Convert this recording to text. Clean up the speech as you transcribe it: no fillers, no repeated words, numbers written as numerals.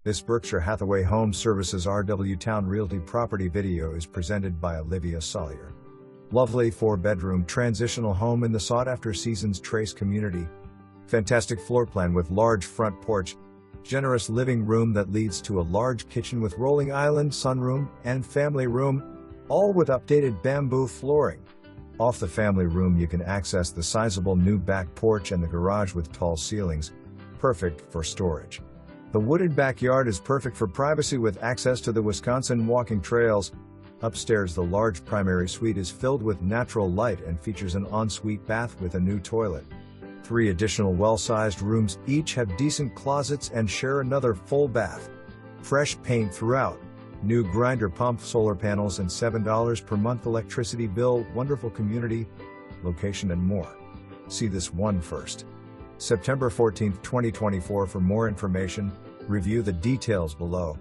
This Berkshire Hathaway Home Services RW Towne Realty property video is presented by Olivia Sawyer. Lovely 4-bedroom transitional home in the sought-after Seasons Trace community. Fantastic floor plan with large front porch, generous living room that leads to a large kitchen with rolling island, sunroom, and family room, all with updated bamboo flooring. Off the family room you can access the sizable new back porch and the garage with tall ceilings, perfect for storage. The wooded backyard is perfect for privacy with access to the Wisconsin walking trails. Upstairs, the large primary suite is filled with natural light and features an ensuite bath with a new toilet. 3 additional well-sized rooms each have decent closets and share another full bath. Fresh paint throughout. New grinder pump, solar panels, and $7 per month electricity bill. Wonderful community, location, and more. See this one first. September 14, 2024. For more information, review the details below.